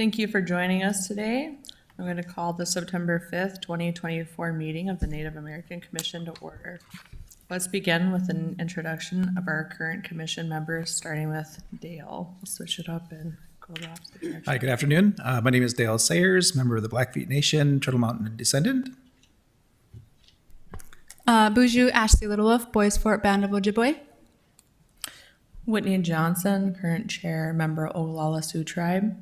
Thank you for joining us today. I'm going to call the September 5th, 2024 meeting of the Native American Commission to order. Let's begin with an introduction of our current commission members, starting with Dale. We'll switch it up and go the opposite direction. Hi, good afternoon. My name is Dale Sayers, member of the Blackfeet Nation, Turtle Mountain descendant. Buju Ashley Littlewolf, Boys Fort Band of Ojibwe. Whitney Johnson, current chair, member of Oglala Sioux Tribe.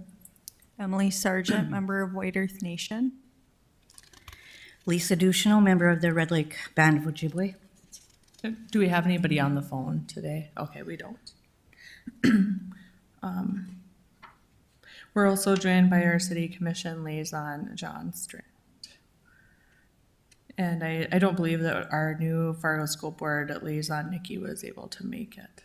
Emily Sargent, member of White Earth Nation. Lisa Duchesneau, member of the Red Lake Band of Ojibwe. Do we have anybody on the phone today? Okay, we don't. We're also joined by our city commission liaison, John Strand. And I don't believe that our new Fargo School Board liaison, Nikki, was able to make it.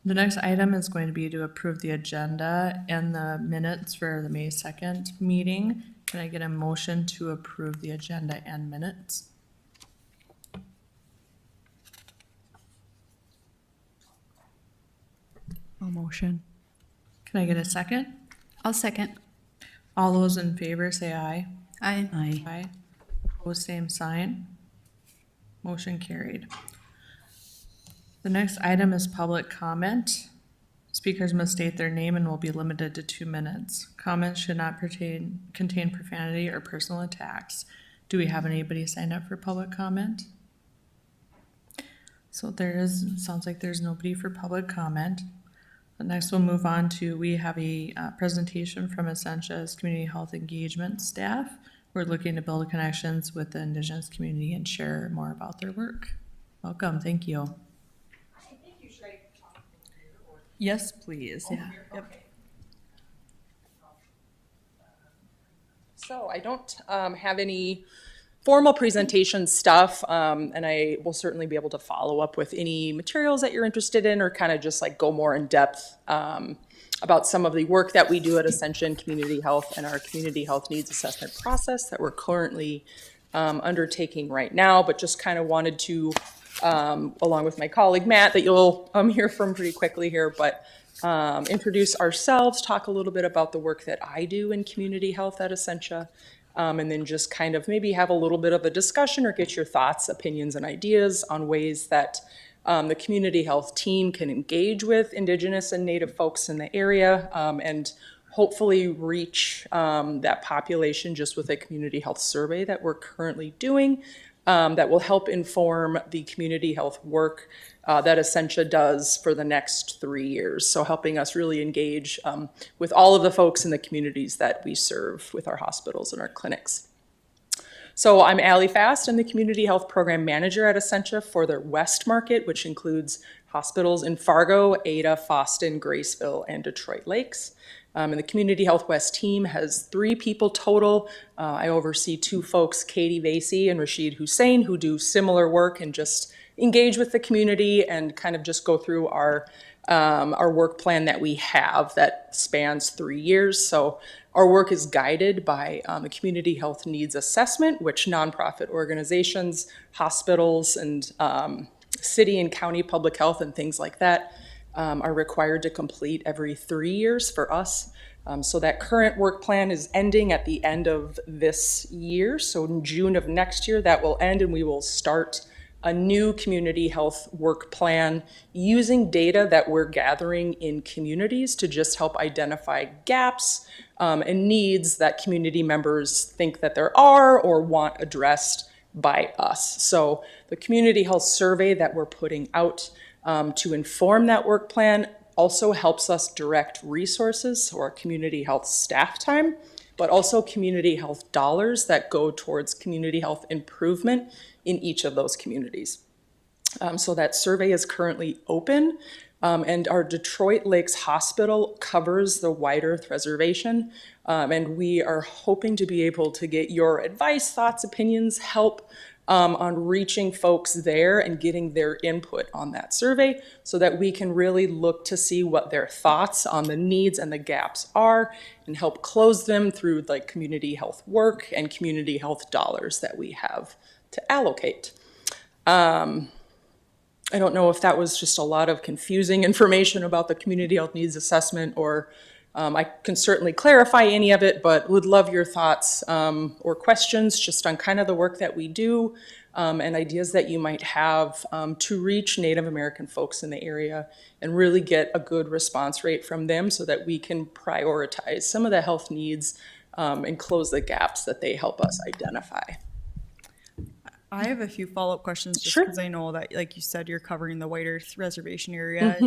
The next item is going to be to approve the agenda and the minutes for the May 2nd meeting. Can I get a motion to approve the agenda and minutes? I'll motion. Can I get a second? I'll second. All those in favor say aye. Aye. Aye. Aye. Opposed, same sign. Motion carried. The next item is public comment. Speakers must state their name and will be limited to 2 minutes. Comments should not contain profanity or personal attacks. Do we have anybody signed up for public comment? So sounds like there's nobody for public comment. The next we'll move on to, we have a presentation from Essentia's Community Health Engagement staff. We're looking to build connections with the Indigenous community and share more about their work. Welcome, thank you. Yes, please, yeah. Yep. So I don't have any formal presentation stuff, and I will certainly be able to follow up with any materials that you're interested in or kind of just like go more in depth about some of the work that we do at Ascension Community Health and our community health needs assessment process that we're currently undertaking right now, but just kind of wanted to, along with my colleague Matt, that you'll hear from pretty quickly here, but introduce ourselves, talk a little bit about the work that I do in community health at Essentia, and then just kind of maybe have a little bit of a discussion or get your thoughts, opinions, and ideas on ways that the community health team can engage with Indigenous and Native folks in the area and hopefully reach that population just with a community health survey that we're currently doing that will help inform the community health work that Essentia does for the next 3 years. So helping us really engage with all of the folks in the communities that we serve with our hospitals and our clinics. So I'm Allie Fast. I'm the Community Health Program Manager at Essentia for the West Market, which includes hospitals in Fargo, Ada, Foston, Graceville, and Detroit Lakes. And the Community Health West team has 3 people total. I oversee 2 folks, Katie Vasey and Rashid Hussein, who do similar work and just engage with the community and kind of just go through our work plan that we have that spans 3 years. So our work is guided by a community health needs assessment, which nonprofit organizations, hospitals, and city and county public health and things like that are required to complete every 3 years for us. So that current work plan is ending at the end of this year. So in June of next year, that will end and we will start a new community health work plan using data that we're gathering in communities to just help identify gaps and needs that community members think that there are or want addressed by us. So the community health survey that we're putting out to inform that work plan also helps us direct resources, so our community health staff time, but also community health dollars that go towards community health improvement in each of those communities. So that survey is currently open, and our Detroit Lakes Hospital covers the White Earth Reservation, and we are hoping to be able to get your advice, thoughts, opinions, help on reaching folks there and getting their input on that survey so that we can really look to see what their thoughts on the needs and the gaps are and help close them through like community health work and community health dollars that we have to allocate. I don't know if that was just a lot of confusing information about the community health needs assessment or I can certainly clarify any of it, but would love your thoughts or questions just on kind of the work that we do and ideas that you might have to reach Native American folks in the area and really get a good response rate from them so that we can prioritize some of the health needs and close the gaps that they help us identify. I have a few follow-up questions just Sure. because I know that, like you said, you're covering the White Earth Reservation area.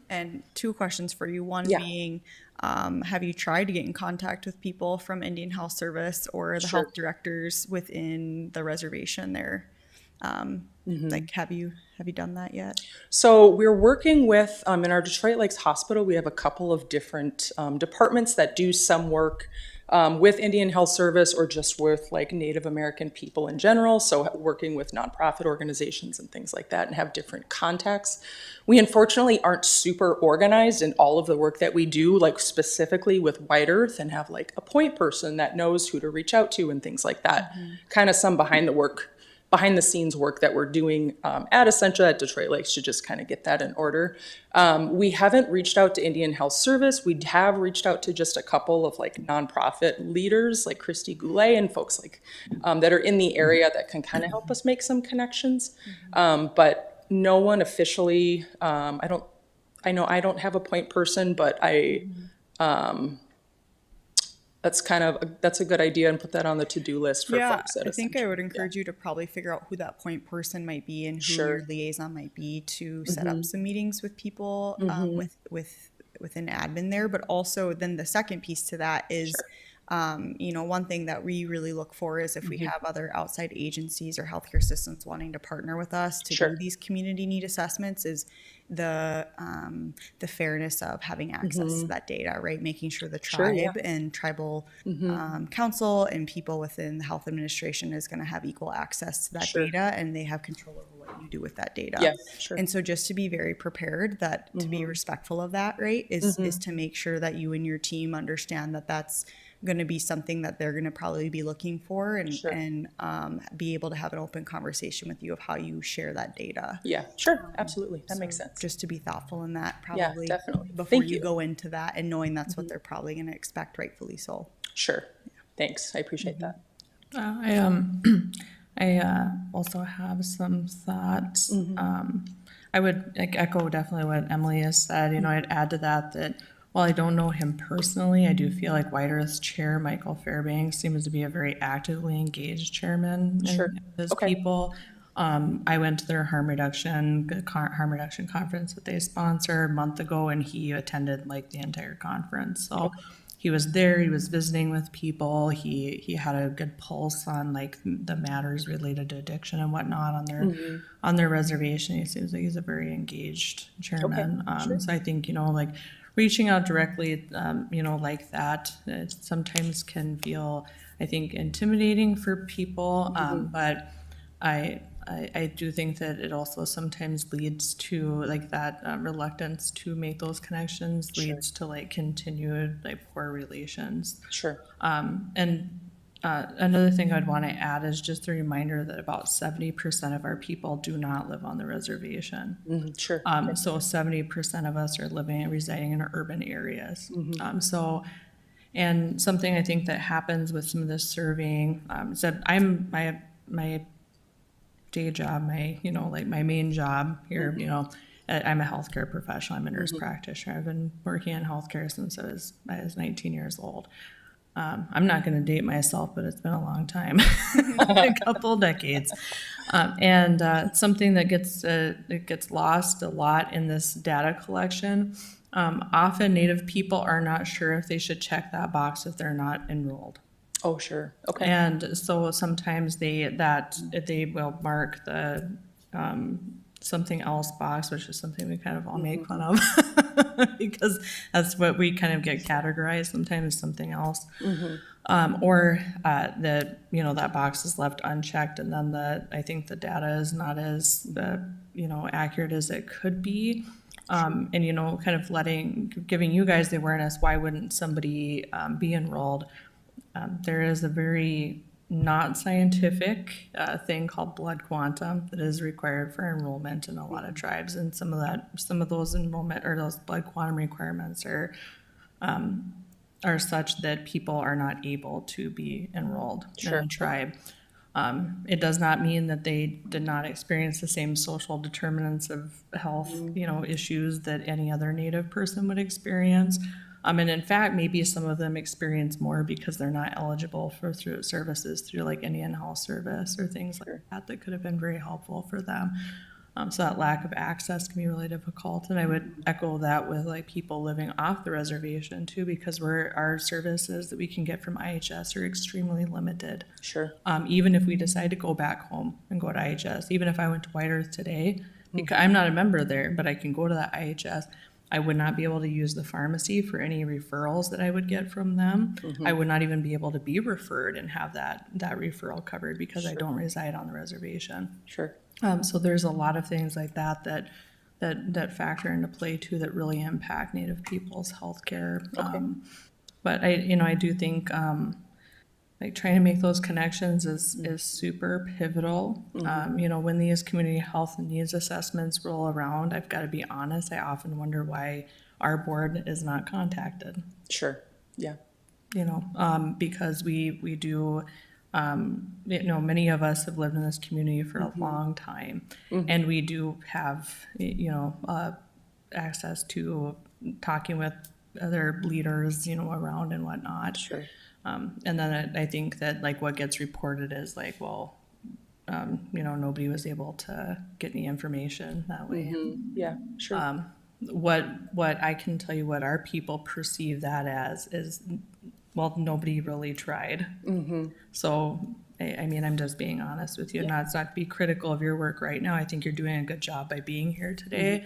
And two questions for you. One Yeah. being, have you tried to get in contact with people from Indian Health Service or the Sure. health directors within the reservation there? Like, have you done that yet? So we're working with, in our Detroit Lakes Hospital, we have a couple of different departments that do some work with Indian Health Service or just with like Native American people in general. So working with nonprofit organizations and things like that and have different contacts. We unfortunately aren't super organized in all of the work that we do, like specifically with White Earth, and have like a point person that knows who to reach out to and things like that. Kind of some behind the scenes work that we're doing at Essentia at Detroit Lakes to just kind of get that in order. We haven't reached out to Indian Health Service. We have reached out to just a couple of like nonprofit leaders like Christy Goulet and folks like that are in the area that can kind of help us make some connections. But no one officially, I know I don't have a point person, but that's a good idea and put that on the to-do list for Yeah, folks at I think Essentia. I would encourage you to probably figure out who that point person might be and who Sure. your liaison might be to set up some meetings with people within admin there. But also, then the second piece to that is, one thing that we really look for is if we have other outside agencies or healthcare systems wanting to partner with us to Sure. do these community need assessments, is the fairness of having access to that data, right? Making sure the Sure, tribe yeah. and tribal council and people within the health administration is going to have equal access to that Sure. data, and they have control over what you do with that data. Yeah, sure. And so just to be very prepared, that to be respectful of that, right, is to make sure that you and your team understand that that's going to be something that they're going to probably be looking for, and Sure. be able to have an open conversation with you of how you share that data. Yeah, sure, absolutely. That makes sense. Just to be thoughtful in that, Yeah, probably definitely. before Thank you you. go into that, and knowing that's what they're probably going to expect, rightfully so. Sure. Thanks. I appreciate that. I also have some thoughts. I would like echo definitely what Emily has said. I'd add to that while I don't know him personally, I do feel like White Earth's chair, Michael Fairbanks, seems to be a very actively engaged chairman Sure. and his Okay. people. I went to their harm reduction conference that they sponsored a month ago, and he attended like the entire conference. So he was there. He was visiting with people. He had a good pulse on like the matters related to addiction and whatnot on their reservation. He seems like he's a very engaged chairman. So I think like reaching out directly, like that, it sometimes can feel, I think, intimidating for people. But I do think that it also sometimes leads to like that reluctance to make those connections leads to like continued like poor relations. Sure. Another thing I'd want to add is just a reminder that about 70% of our people do not live on the reservation. Sure. So 70% of us are residing in urban areas. And something I think that happens with some of this surveying, is that my day job, my main job here, I'm a healthcare professional. I'm a nurse practitioner. I've been working in healthcare since I was 19 years old. I'm not going to date myself, but it's been a long time, a couple decades. Something that gets lost a lot in this data collection. Often Native people are not sure if they should check that box if they're not enrolled. Oh, sure. Okay. And so sometimes they will mark the something else box, which is something we kind of all make fun of because that's what we kind of get categorized sometimes as something else. Or that box is left unchecked, and then I think the data is not as accurate as it could be. And kind of giving you guys the awareness, why wouldn't somebody be enrolled? There is a very not scientific thing called blood quantum that is required for enrollment in a lot of tribes, and some of those enrollment or those blood quantum requirements are are such that people are not able to be enrolled in Sure. a tribe. It does not mean that they did not experience the same social determinants of health, issues that any other Native person would experience. And in fact, maybe some of them experience more because they're not eligible for through services through like Indian Health Service or things like that could have been very helpful for them. So that lack of access can be really difficult. And I would echo that with like people living off the reservation too, because our services that we can get from IHS are extremely limited. Sure. Even if we decide to go back home and go to IHS, even if I went to White Earth today, because I'm not a member there, but I can go to that IHS. I would not be able to use the pharmacy for any referrals that I would get from them. I would not even be able to be referred and have that referral covered because I don't reside on the reservation. Sure. So there's a lot of things like that factor into play too that really impact Native people's healthcare. But I do think like trying to make those connections is super pivotal. When these community health and needs assessments roll around, I've got to be honest, I often wonder why our board is not contacted. Sure. Yeah. Because we do, many of us have lived in this community for a long time, and we do have, access to talking with other leaders, around and whatnot. Sure. And then I think that like what gets reported is like, well, nobody was able to get any information that way. Yeah. Sure. What I can tell you what our people perceive that as is, well, nobody really tried. So, I mean, I'm just being honest with you. Not to be critical of your work right now. I think you're doing a good job by being here today.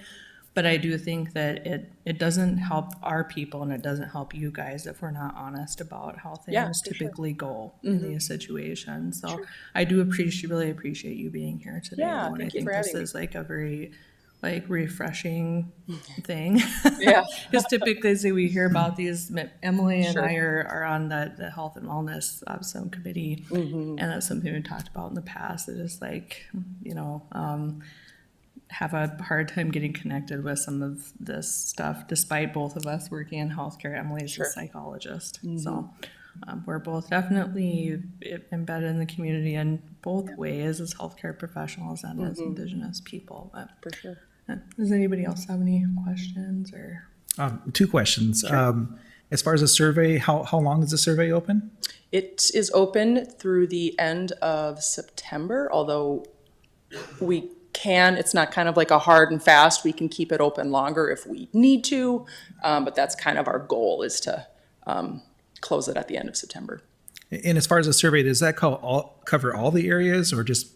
But I do think that it doesn't help our people and it doesn't help you guys if we're not honest about how things typically go in these situations. So I do really appreciate you being here today. Yeah, And I thank you think for this having me. is like a very refreshing thing. Yeah. Because typically say we hear about these, Emily and I are on the health and wellness subcommittee. And that's something we talked about in the past. It is like, have a hard time getting connected with some of this stuff, despite both of us working in healthcare. Emily's a psychologist. So we're both definitely embedded in the community in both ways as healthcare professionals and as Indigenous people. But For sure. Does anybody else have any questions or? Two questions. As far as the survey, how long is the survey open? It is open through the end of September, although it's not kind of like a hard and fast, we can keep it open longer if we need to, but that's kind of our goal is to close it at the end of September. And as far as the survey, does that cover all the areas or just,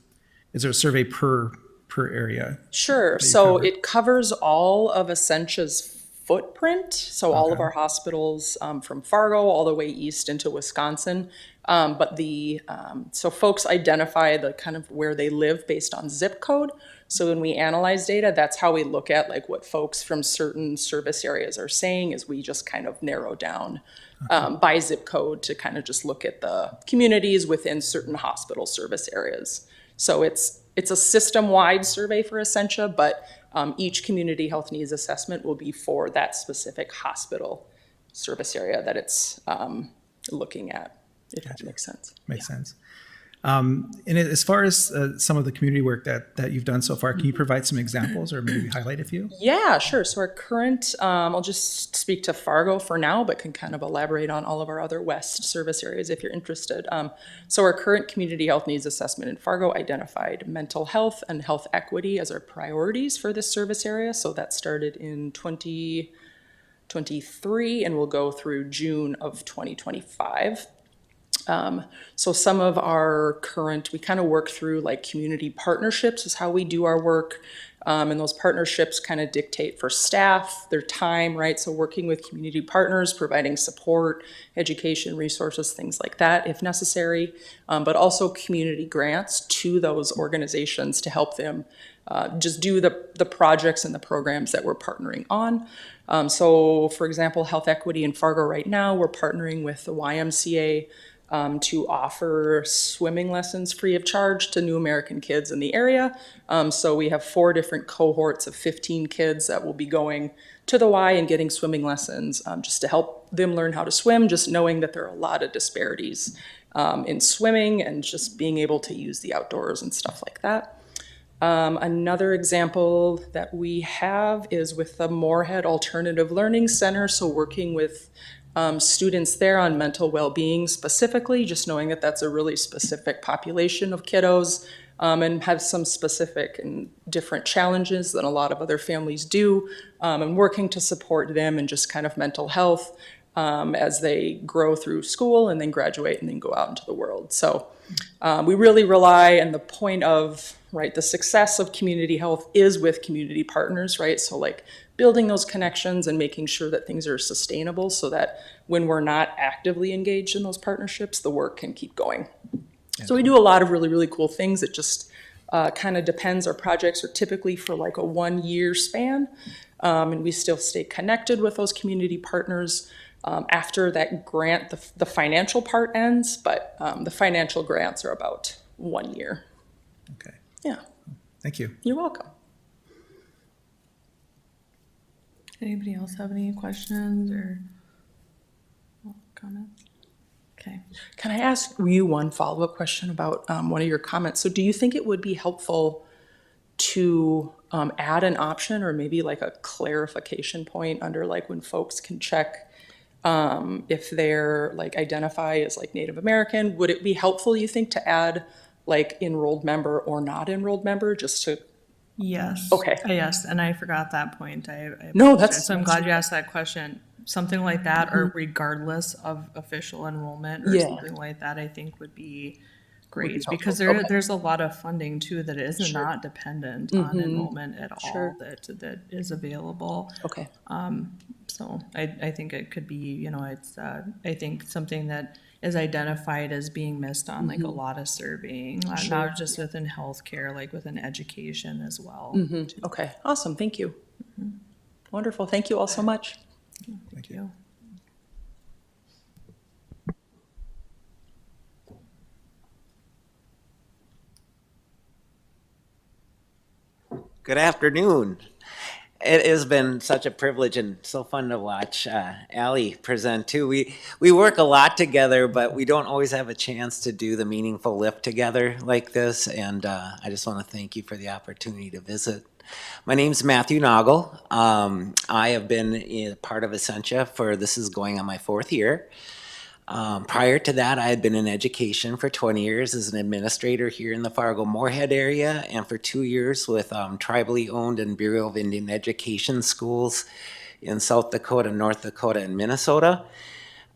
is there a survey per area? Sure. So it covers all of Essentia's footprint. So all of our hospitals from Fargo all the way east into Wisconsin. But so folks identify the kind of where they live based on zip code. So when we analyze data, that's how we look at like what folks from certain service areas are saying is we just kind of narrow down by zip code to kind of just look at the communities within certain hospital service areas. So it's a system-wide survey for Essentia, but each community health needs assessment will be for that specific hospital service area that it's looking at, if that makes sense. Makes sense. And as far as some of the community work that you've done so far, can you provide some examples or maybe highlight a few? Yeah, sure. So our current, I'll just speak to Fargo for now, but can kind of elaborate on all of our other West service areas if you're interested. So our current community health needs assessment in Fargo identified mental health and health equity as our priorities for this service area. So that started in 2023 and will go through June of 2025. So some of our current, we kind of work through like community partnerships is how we do our work. And those partnerships kind of dictate for staff, their time, right? So working with community partners, providing support, education, resources, things like that if necessary, but also community grants to those organizations to help them just do the projects and the programs that we're partnering on. So for example, Health Equity in Fargo right now, we're partnering with the YMCA to offer swimming lessons free of charge to new American kids in the area. So we have 4 different cohorts of 15 kids that will be going to the Y and getting swimming lessons, just to help them learn how to swim, just knowing that there are a lot of disparities in swimming and just being able to use the outdoors and stuff like that. Another example that we have is with the Moorhead Alternative Learning Center, so working with students there on mental well-being specifically, just knowing that that's a really specific population of kiddos, and have some specific and different challenges than a lot of other families do, and working to support them and just kind of mental health as they grow through school and then graduate and then go out into the world. So we really rely, and the point of, right, the success of community health is with community partners, right? So like building those connections and making sure that things are sustainable so that when we're not actively engaged in those partnerships, the work can keep going. So we do a lot of really, really cool things. It just kind of depends. Our projects are typically for like a 1-year span, and we still stay connected with those community partners after that grant, the financial part ends, but the financial grants are about 1 year. Okay, Yeah, thank you. you're welcome. Anybody else have any questions or comments? Okay. Can I ask you one follow-up question about one of your comments? So do you think it would be helpful to add an option or maybe like a clarification point under like when folks can check if they're like identify as like Native American? Would it be helpful, you think, to add like enrolled member or not enrolled member just to? Yes. Okay. Yes, and I forgot that point. I No, apologize. So I'm glad you asked that question. Something like that, or regardless of official enrollment or Yeah. something like that, I think would be great. helpful. Because Okay. there's a lot of funding too that is Sure. not dependent on enrollment at Sure. all that is available. Okay. So I think it could be, you know, it's, I think something that is identified as being missed on like a lot of surveying, not just within healthcare, like within education as well. Okay, awesome, thank you. Wonderful, thank you all so much. Thank you. Good afternoon. It has been such a privilege and so fun to watch Allie present too. We work a lot together, but we don't always have a chance to do the meaningful lift together like this. And I just want to thank you for the opportunity to visit. My name's Matthew Noggle. I have been a part of Essentia this is going on my 4th year. Prior to that, I had been in education for 20 years as an administrator here in the Fargo-Moorhead area, and for 2 years with tribally owned and Bureau of Indian Education schools in South Dakota, North Dakota, and Minnesota.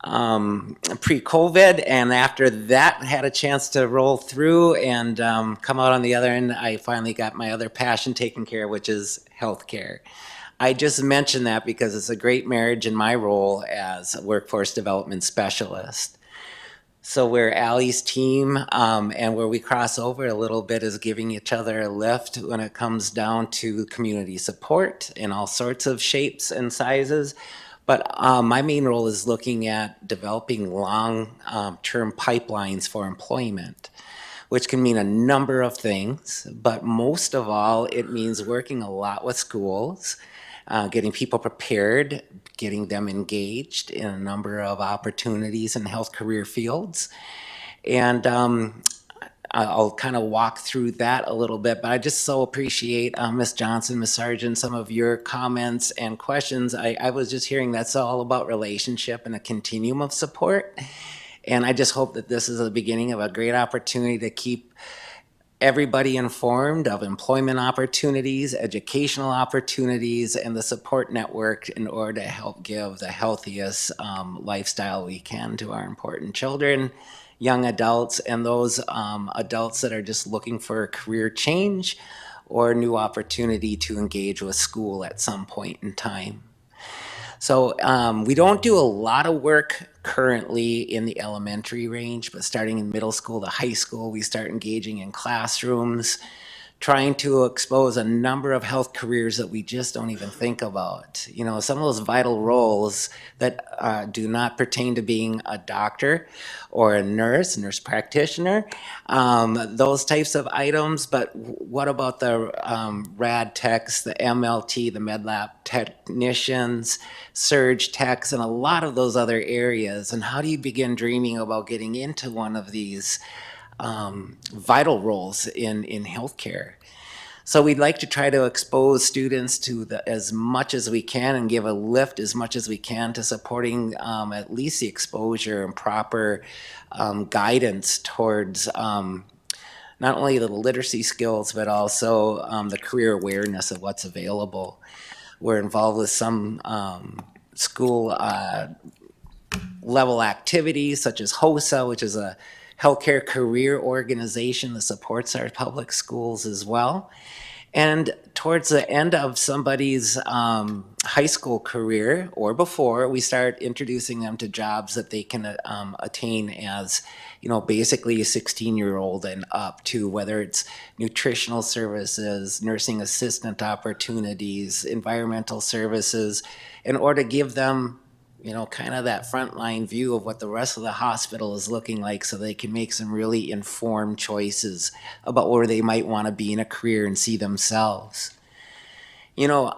Pre-COVID, and after that, had a chance to roll through and come out on the other end. I finally got my other passion taken care of, which is healthcare. I just mentioned that because it's a great marriage in my role as a workforce development specialist. So where Allie's team and where we cross over a little bit is giving each other a lift when it comes down to community support in all sorts of shapes and sizes. But my main role is looking at developing long-term pipelines for employment, which can mean a number of things. But most of all, it means working a lot with schools, getting people prepared, getting them engaged in a number of opportunities in health career fields. And I'll kind of walk through that a little bit, but I just so appreciate Ms. Johnson, Ms. Sargent, some of your comments and questions. I was just hearing that's all about relationship and a continuum of support. And I just hope that this is the beginning of a great opportunity to keep everybody informed of employment opportunities, educational opportunities, and the support network in order to help give the healthiest lifestyle we can to our important children, young adults, and those adults that are just looking for a career change or new opportunity to engage with school at some point in time. So we don't do a lot of work currently in the elementary range, but starting in middle school to high school, we start engaging in classrooms trying to expose a number of health careers that we just don't even think about. You know, some of those vital roles that do not pertain to being a doctor or a nurse practitioner, those types of items. But what about the rad techs, the MLT, the med lab technicians, surge techs, and a lot of those other areas? And how do you begin dreaming about getting into one of these vital roles in healthcare? So we'd like to try to expose students to as much as we can and give a lift as much as we can to supporting at least the exposure and proper guidance towards not only the literacy skills, but also the career awareness of what's available. We're involved with some school level activities such as HOSA, which is a healthcare career organization that supports our public schools as well. And towards the end of somebody's high school career or before, we start introducing them to jobs that they can attain as, you know, basically a 16-year-old and up to, whether it's nutritional services, nursing assistant opportunities, environmental services, in order to give them, you know, kind of that frontline view of what the rest of the hospital is looking like, so they can make some really informed choices about where they might want to be in a career and see themselves. You know,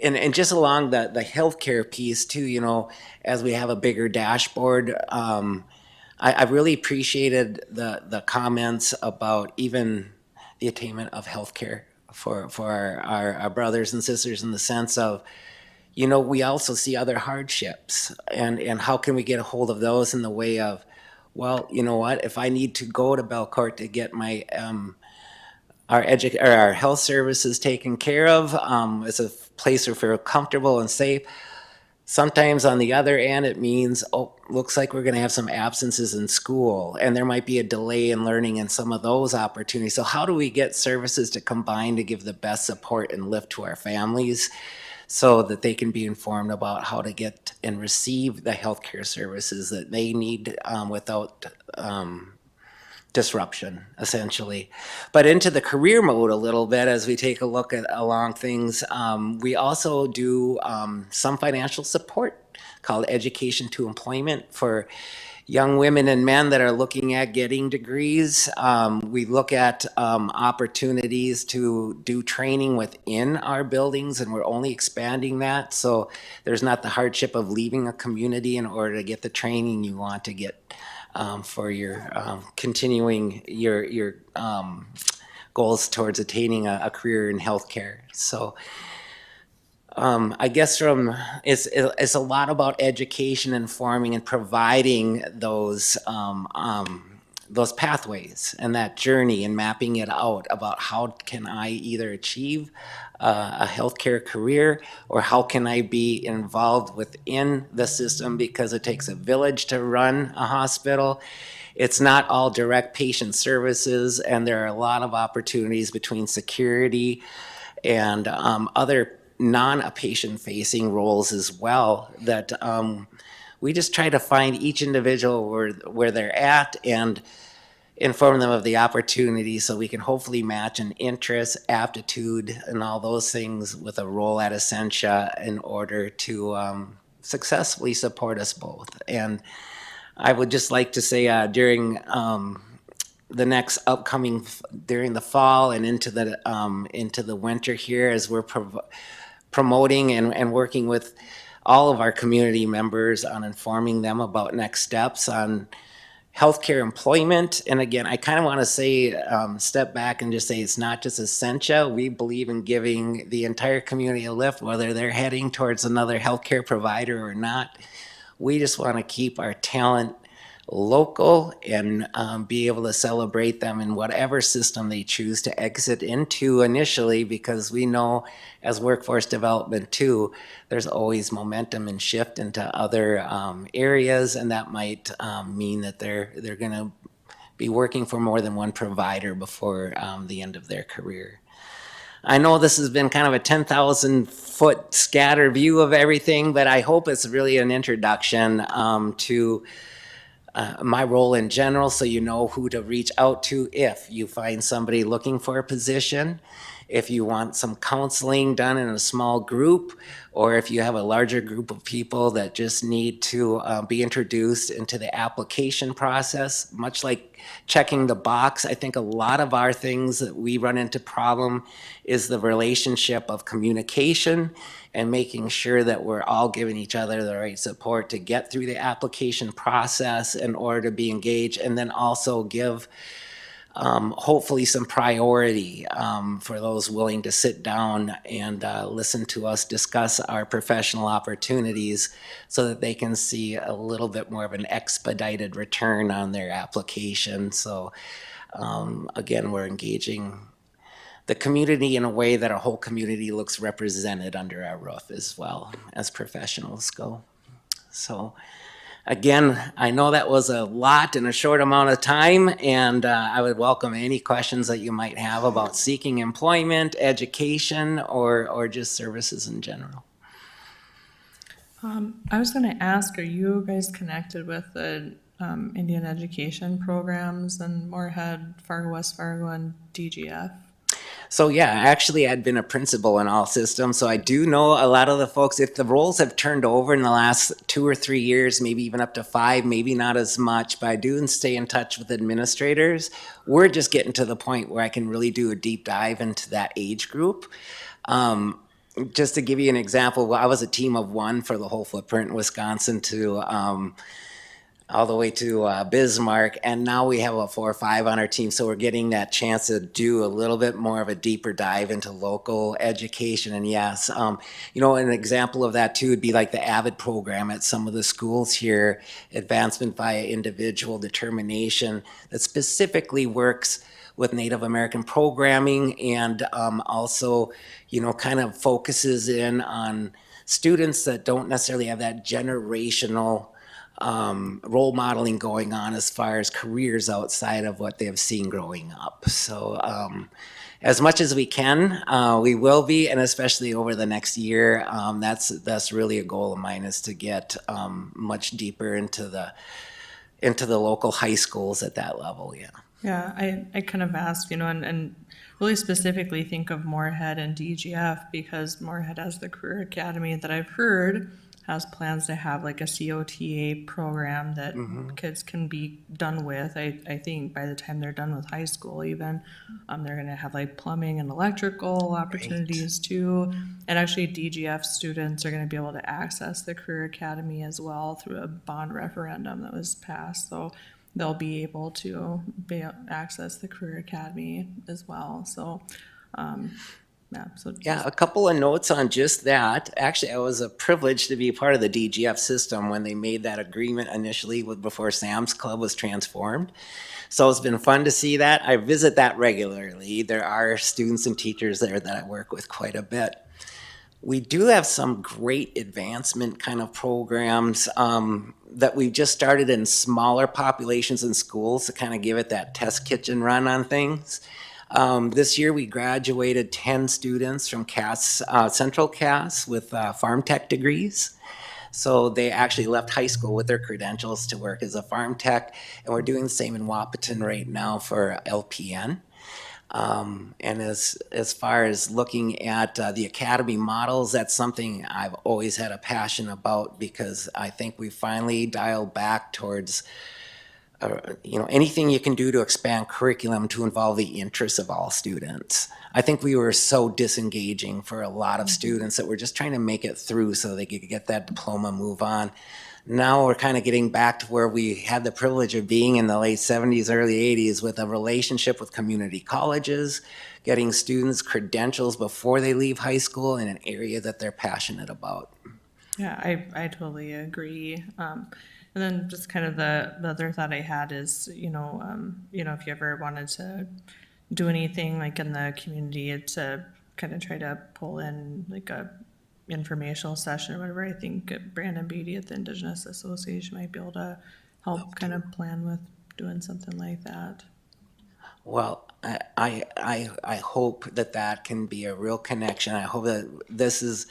and just along the healthcare piece too, you know, as we have a bigger dashboard, I really appreciated the comments about even the attainment of healthcare for our brothers and sisters, in the sense of, you know, we also see other hardships, and how can we get a hold of those in the way of, well, you know what, if I need to go to Belcourt to get my our health services taken care of, it's a place where we feel comfortable and safe. Sometimes on the other end, it means, oh, looks like we're going to have some absences in school, and there might be a delay in learning in some of those opportunities. So how do we get services to combine to give the best support and lift to our families, so that they can be informed about how to get and receive the healthcare services that they need without disruption, essentially. But into the career mode a little bit, as we take a look at along things, we also do some financial support called Education to Employment for young women and men that are looking at getting degrees. We look at opportunities to do training within our buildings, and we're only expanding that, so there's not the hardship of leaving a community in order to get the training you want to get for your continuing your goals towards attaining a career in healthcare. So I guess it's a lot about education, informing, and providing those pathways and that journey, and mapping it out about how can I either achieve a healthcare career, or how can I be involved within the system, because it takes a village to run a hospital. It's not all direct patient services, and there are a lot of opportunities between security and other non-patient facing roles as well, that we just try to find each individual where they're at and inform them of the opportunity, so we can hopefully match an interest, aptitude, and all those things with a role at Essentia in order to successfully support us both. And I would just like to say during the next upcoming, during the fall and into the winter here, as we're promoting and working with all of our community members on informing them about next steps on healthcare employment. And again, I kind of want to say, step back and just say, it's not just Essentia. We believe in giving the entire community a lift, whether they're heading towards another healthcare provider or not. We just want to keep our talent local and be able to celebrate them in whatever system they choose to exit into initially, because we know as workforce development too, there's always momentum and shift into other areas, and that might mean that they're going to be working for more than one provider before the end of their career. I know this has been kind of a 10,000-foot scatter view of everything, but I hope it's really an introduction to my role in general, so you know who to reach out to if you find somebody looking for a position, if you want some counseling done in a small group, or if you have a larger group of people that just need to be introduced into the application process, much like checking the box. I think a lot of our things that we run into problem is the relationship of communication and making sure that we're all giving each other the right support to get through the application process in order to be engaged, and then also give hopefully some priority for those willing to sit down and listen to us discuss our professional opportunities so that they can see a little bit more of an expedited return on their application. So again, we're engaging the community in a way that our whole community looks represented under our roof as well as professionals go. So again, I know that was a lot in a short amount of time, and I would welcome any questions that you might have about seeking employment, education, or just services in general. I was gonna ask, are you guys connected with the Indian education programs in Moorhead, Fargo, West Fargo, and DGF? So yeah, actually I'd been a principal in all systems, so I do know a lot of the folks. If the roles have turned over in the last 2 or 3 years, maybe even up to 5, maybe not as much, but I do stay in touch with administrators. We're just getting to the point where I can really do a deep dive into that age group. Just to give you an example, I was a team of 1 for the whole footprint in Wisconsin to all the way to Bismarck, and now we have a 4 or 5 on our team, so we're getting that chance to do a little bit more of a deeper dive into local education. And yes, you know, an example of that too would be like the AVID program at some of the schools here, Advancement via Individual Determination, that specifically works with Native American programming, and also, you know, kind of focuses in on students that don't necessarily have that generational role modeling going on as far as careers outside of what they have seen growing up. So as much as we can, we will be, and especially over the next year, that's really a goal of mine, is to get much deeper into the local high schools at that level. Yeah. Yeah, I kind of asked, you know, and really specifically think of Moorhead and DGF, because Moorhead has the Career Academy that I've heard has plans to have like a COTA program that kids can be done with. I think by the time they're done with high school even, they're gonna have like plumbing and electrical opportunities too. And actually DGF students are gonna be able to access the Career Academy as well through a bond referendum that was passed. So they'll be able to access the Career Academy as well. So, Yeah, a couple of notes on just that. Actually, I was a privilege to be part of the DGF system when they made that agreement initially before Sam's Club was transformed. So it's been fun to see that. I visit that regularly. There are students and teachers there that I work with quite a bit. We do have some great advancement kind of programs that we've just started in smaller populations in schools to kind of give it that test kitchen run on things. This year we graduated 10 students from Central Cass with farm tech degrees. So they actually left high school with their credentials to work as a farm tech, and we're doing the same in Wahpeton right now for LPN. And as far as looking at the academy models, that's something I've always had a passion about, because I think we finally dialed back towards you know, anything you can do to expand curriculum to involve the interests of all students. I think we were so disengaging for a lot of students that we're just trying to make it through so they could get that diploma, move on. Now we're kind of getting back to where we had the privilege of being in the late 70s, early 80s, with a relationship with community colleges, getting students credentials before they leave high school in an area that they're passionate about. yeah, I totally agree. And then just kind of the other thought I had is, you know, if you ever wanted to do anything like in the community to kind of try to pull in like a informational session or whatever, I think Brandon Beatty at the Indigenous Association might be able to help kind of plan with doing something like that. Well, I hope that can be a real connection. I hope that this is,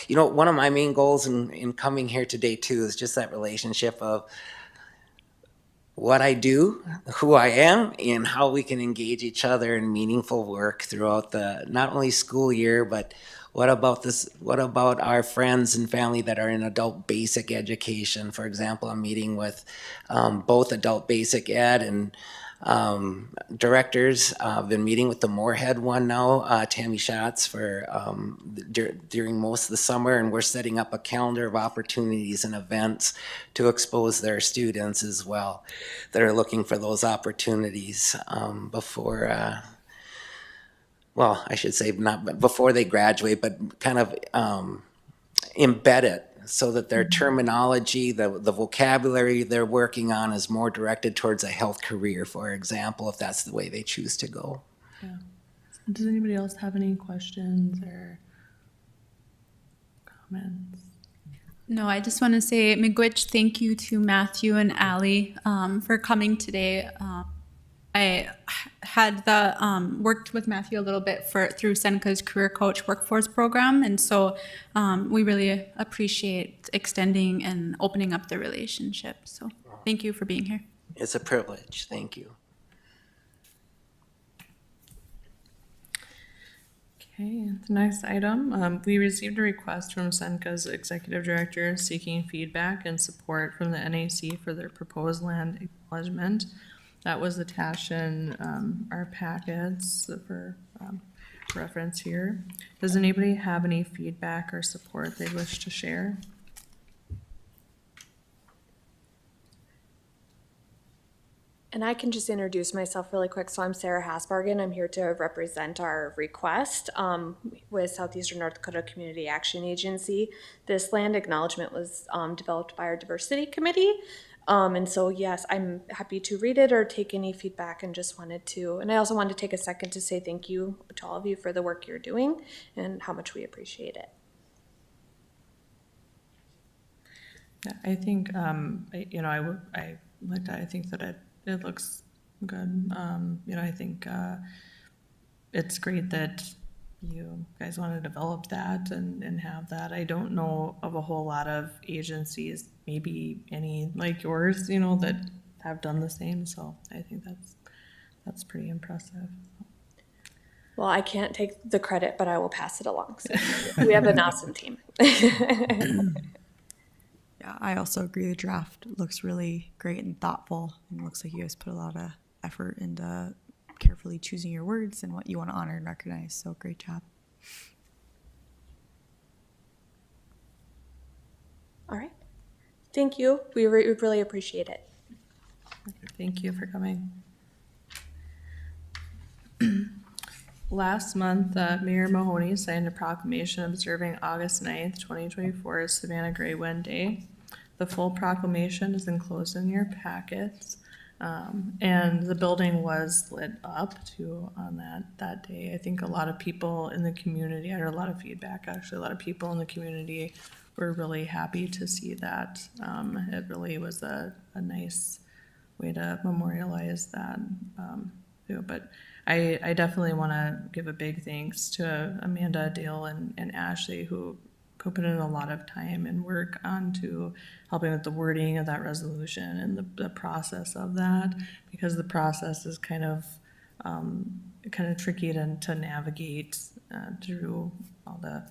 you know, one of my main goals in coming here today too is just that relationship of what I do, who I am, and how we can engage each other in meaningful work throughout the not only school year, but what about this? What about our friends and family that are in adult basic education? For example, I'm meeting with both adult basic ed and directors. I've been meeting with the Moorhead one now, Tammy Schatz, for during most of the summer, and we're setting up a calendar of opportunities and events to expose their students as well that are looking for those opportunities before. Well, I should say not before they graduate, but kind of embed it so that their terminology, the vocabulary they're working on is more directed towards a health career, for example, if that's the way they choose to go. Yeah. Does anybody else have any questions or comments? No, I just want to say, miigwech, thank you to Matthew and Allie for coming today. I had worked with Matthew a little bit through Seneca's Career Coach Workforce Program, and so we really appreciate extending and opening up the relationship. So thank you for being here. It's a privilege. Thank you. Okay, the next item, we received a request from Seneca's executive director seeking feedback and support from the NAC for their proposed land acknowledgement. That was attached in our packets for reference here. Does anybody have any feedback or support they wish to share? And I can just introduce myself really quick. So I'm Sarah Hasbargen. I'm here to represent our request with Southeastern North Dakota Community Action Agency. This land acknowledgement was developed by our diversity committee. And so, yes, I'm happy to read it or take any feedback, and just wanted to, and I also wanted to take a second to say thank you to all of you for the work you're doing and how much we appreciate it. Yeah, I think, I looked at, I think that it looks good. I think it's great that you guys want to develop that and have that. I don't know of a whole lot of agencies, maybe any like yours, that have done the same. So I think that's pretty impressive. Well, I can't take the credit, but I will pass it along. So we have an awesome team. Yeah, I also agree. The draft looks really great and thoughtful, and it looks like you guys put a lot of effort into carefully choosing your words and what you want to honor and recognize. So great job. All right. Thank you. We really appreciate it. Thank you for coming. Last month, Mayor Mahoney signed a proclamation observing August 9th, 2024 as Savannah Gray Wen Day. The full proclamation is enclosed in your packets. And the building was lit up too on that day. I think a lot of people in the community, I heard a lot of feedback, actually, a lot of people in the community were really happy to see that. It really was a nice way to memorialize that too. But I definitely want to give a big thanks to Amanda, Dale, and Ashley who put in a lot of time and work onto helping with the wording of that resolution and the process of that, because the process is kind of tricky to navigate through all the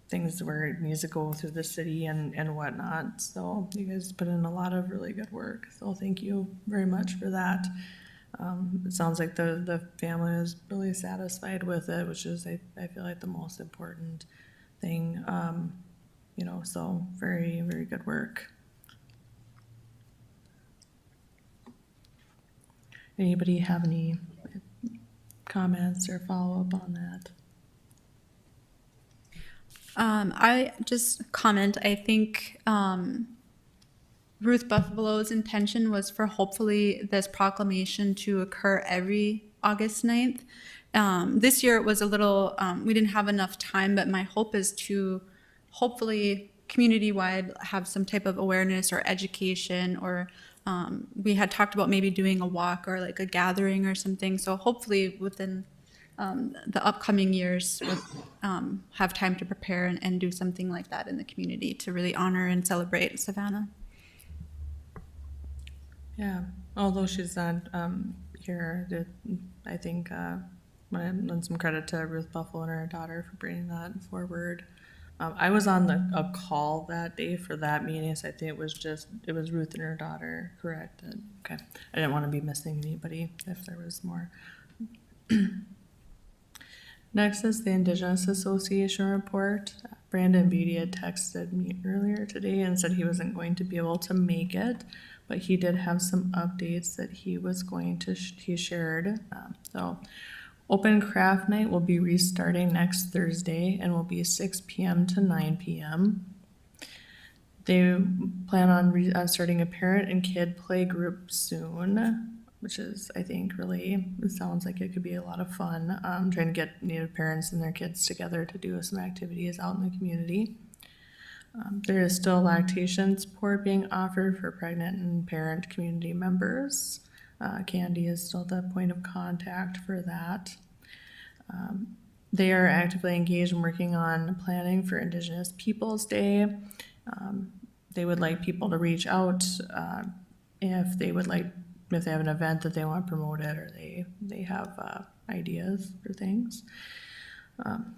things where it needs to go through the city and whatnot. So you guys put in a lot of really good work. So thank you very much for that. It sounds like the family is really satisfied with it, which is, I feel like, the most important thing. So very, very good work. Anybody have any comments or follow-up on that? I just comment, I think Ruth Buffalo's intention was for hopefully this proclamation to occur every August 9th. This year it was a little, we didn't have enough time, but my hope is to hopefully community-wide have some type of awareness or education, or we had talked about maybe doing a walk or like a gathering or something. So hopefully within the upcoming years we'll have time to prepare and do something like that in the community to really honor and celebrate Savannah. Yeah, although she's not here, I think I lend some credit to Ruth Buffalo and her daughter for bringing that forward. I was on a call that day for that meeting, so I think it was Ruth and her daughter, correct? Okay, I didn't want to be missing anybody if there was more. Next is the Indigenous Association report. Brandon Beatty had texted me earlier today and said he wasn't going to be able to make it, but he did have some updates that he was going to, he shared. So Open Craft Night will be restarting next Thursday and will be 6 p.m. to 9 p.m. They plan on starting a parent and kid play group soon, which is, I think, really, it sounds like it could be a lot of fun. Trying to get Native parents and their kids together to do some activities out in the community. There is still lactation support being offered for pregnant and parent community members. Candy is still the point of contact for that. They are actively engaged in working on planning for Indigenous Peoples Day. They would like people to reach out if they have an event that they want promoted or they have ideas for things.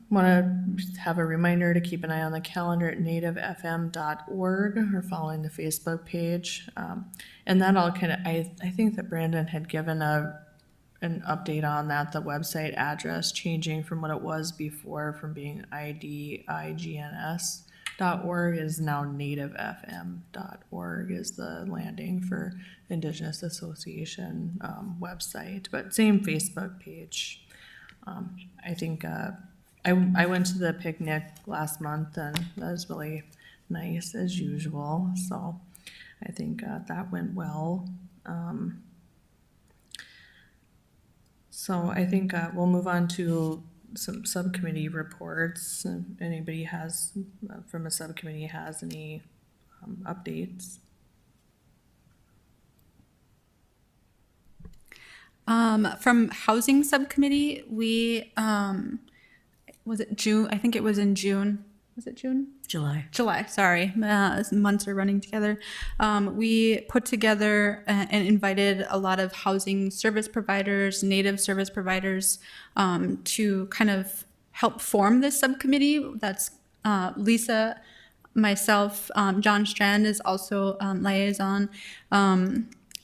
Want to have a reminder to keep an eye on the calendar at nativefm.org or following the Facebook page. And that all I think that Brandon had given an update on that, the website address changing from what it was before, from being IDIGNS.org is now nativefm.org is the landing for Indigenous Association website, but same Facebook page. I think I went to the picnic last month and that was really nice as usual. So I think that went well. So I think we'll move on to some subcommittee reports. If anybody has from a subcommittee has any updates. From Housing Subcommittee, we, was it June? I think it was in June. Was it June? July, sorry. Months are running together. We put together and invited a lot of housing service providers, Native service providers, to kind of help form this subcommittee. That's Lisa, myself, John Strand is also liaison.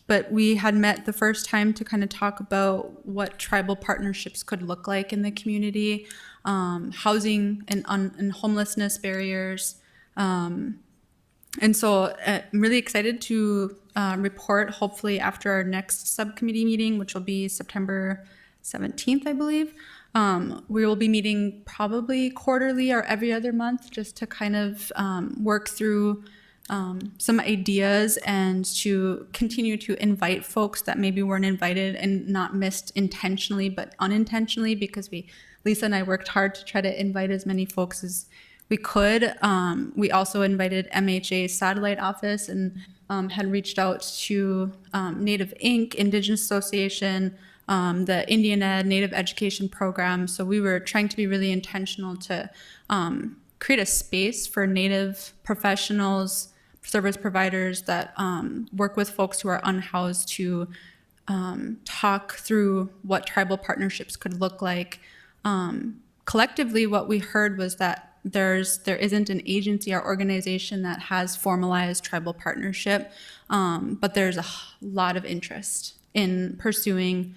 But we had met the first time to kind of talk about what tribal partnerships could look like in the community, housing and homelessness barriers. And so I'm really excited to report, hopefully after our next subcommittee meeting, which will be September 17th, I believe. We will be meeting probably quarterly or every other month just to kind of work through some ideas and to continue to invite folks that maybe weren't invited and not missed intentionally but unintentionally, because Lisa and I worked hard to try to invite as many folks as we could. We also invited MHA's satellite office and had reached out to Native Inc., Indigenous Association, the Indian Ed, Native Education Program. So we were trying to be really intentional to create a space for Native professionals, service providers that work with folks who are unhoused to talk through what tribal partnerships could look like. Collectively, what we heard was that there isn't an agency or organization that has formalized tribal partnership, but there's a lot of interest in pursuing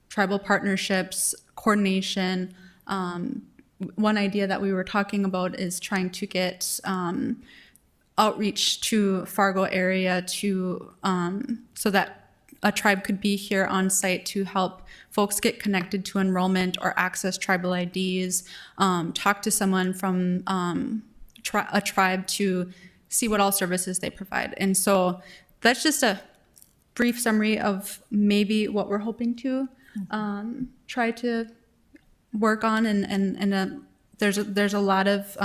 tribal partnerships, coordination. One idea that we were talking about is trying to get outreach to Fargo area to so that a tribe could be here on site to help folks get connected to enrollment or access tribal IDs, talk to someone from a tribe to see what all services they provide. And so that's just a brief summary of maybe what we're hoping to try to work on. And there's a lot of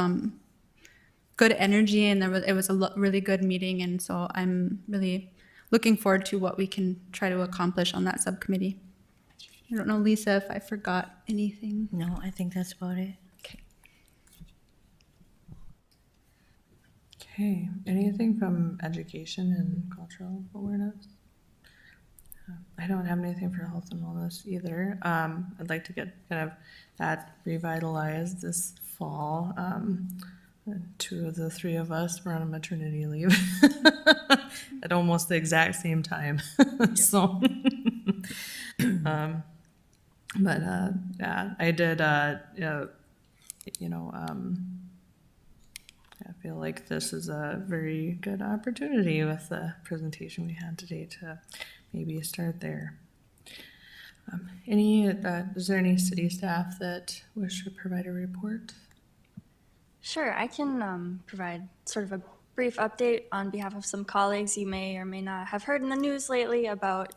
good energy, and it was a really good meeting, and so I'm really looking forward to what we can try to accomplish on that subcommittee. I don't know, Lisa, if I forgot anything. No, I think that's about it. Okay. Okay, anything from education and cultural awareness? I don't have anything for health and wellness either. I'd like to get kind of that revitalized this fall. Two of the three of us were on a maternity leave at almost the exact same time. So, yeah, I did, you know, I feel like this is a very good opportunity with the presentation we had today to maybe start there. Is there any city staff that wish to provide a report? Sure, I can provide sort of a brief update on behalf of some colleagues you may or may not have heard in the news lately about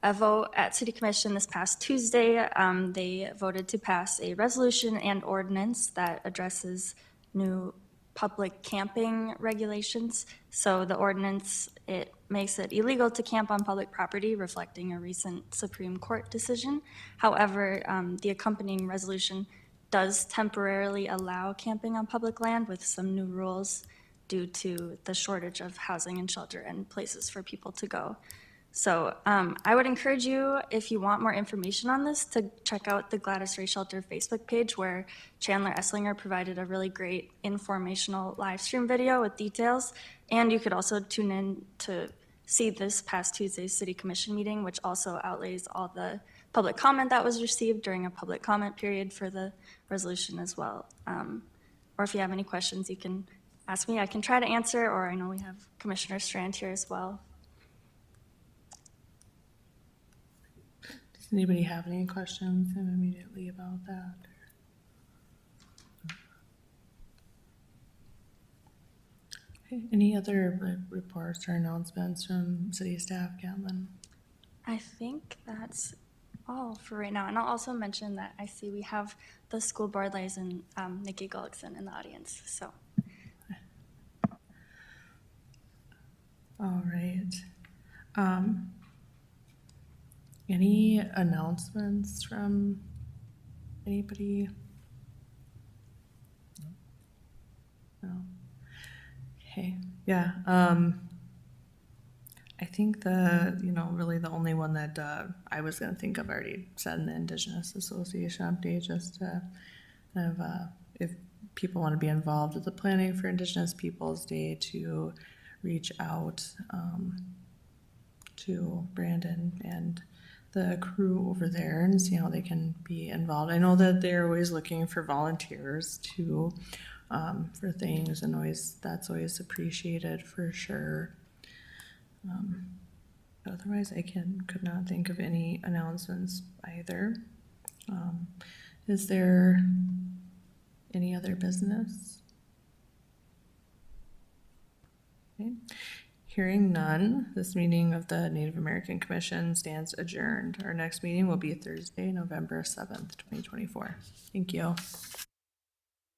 a vote at City Commission this past Tuesday. They voted to pass a resolution and ordinance that addresses new public camping regulations. So the ordinance, it makes it illegal to camp on public property, reflecting a recent Supreme Court decision. However, the accompanying resolution does temporarily allow camping on public land with some new rules due to the shortage of housing and shelter and places for people to go. So I would encourage you, if you want more information on this, to check out the Gladys Ray Shelter Facebook page, where Chandler Esslinger provided a really great informational live stream video with details. And you could also tune in to see this past Tuesday's City Commission meeting, which also outlays all the public comment that was received during a public comment period for the resolution as well. Or if you have any questions, you can ask me. I can try to answer, or I know we have Commissioner Strand here as well. Does anybody have any questions immediately about that? Okay, any other reports or announcements from city staff, Catlin? I think that's all for right now. And I'll also mention that I see we have the school board liaison, Nikki Gullickson, in the audience. So, All right. Any announcements from anybody? No. Okay, yeah, I think really the only one that, I was gonna think of already said in the Indigenous Association update, just to kind of, if people wanna be involved with the planning for Indigenous Peoples Day, to reach out, to Brandon and the crew over there and see how they can be involved. I know that they're always looking for volunteers too, for things, and that's always appreciated for sure. Otherwise, I could not think of any announcements either. Is there any other business? Okay. Hearing none, this meeting of the Native American Commission stands adjourned. Our next meeting will be Thursday, November 7th, 2024. Thank you.